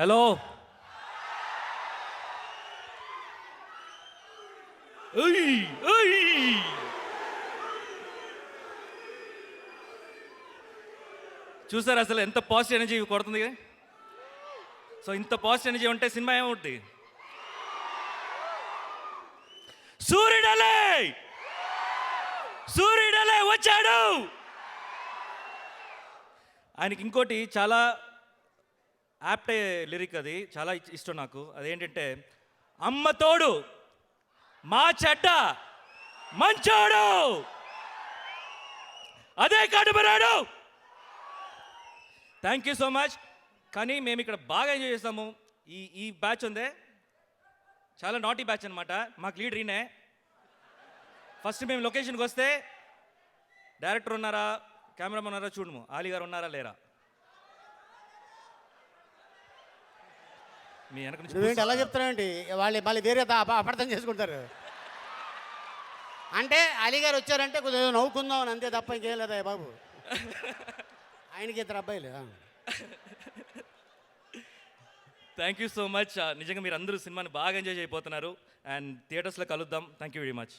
Hello, చూసారు అసలు ఎంత పాజిటివ్ ఎనర్జీ కొడుతుంది. సో ఇంత పాజిటివ్ ఎనర్జీ ఉంటే సినిమా ఏమవుతుంది? సూర్యుడలే వచ్చాడు. ఆయనకి ఇంకోటి చాలా యాప్ట్ లిరిక్, అది చాలా ఇష్టం నాకు. అదేంటంటే, అమ్మ తోడు మా చెడ్డ మంచోడు అదే కడుపురాడు. Thank you so much. కానీ మేము ఇక్కడ బాగా ఎంజాయ్ చేస్తాము. ఈ బ్యాచ్ ఉందే చాలా నాటీ బ్యాచ్ అనమాట. మాకు లీడర్ ఈయనే. ఫస్ట్ మేము లొకేషన్కి వస్తే డైరెక్టర్ ఉన్నారా, కెమెరామెన్ ఉన్నారా చూడము, ఆలీ గారు ఉన్నారా లేరా. మీ వెనక నుంచి ఎలా చెప్తానండి, వాళ్ళు మళ్ళీ వేరే అపార్థం చేసుకుంటారు. అంటే అలీ గారు వచ్చారంటే కొద్దిగా నవ్వుకుందాం అని అంతే తప్ప ఇంకేం లేదా బాబు. ఆయనకి ఇద్దరు అబ్బాయిలు. Thank you so much. నిజంగా మీరు అందరూ సినిమాని బాగా ఎంజాయ్ చేయబోతున్నారు. అండ్ థియేటర్స్లో కలుద్దాం. Thank you very much.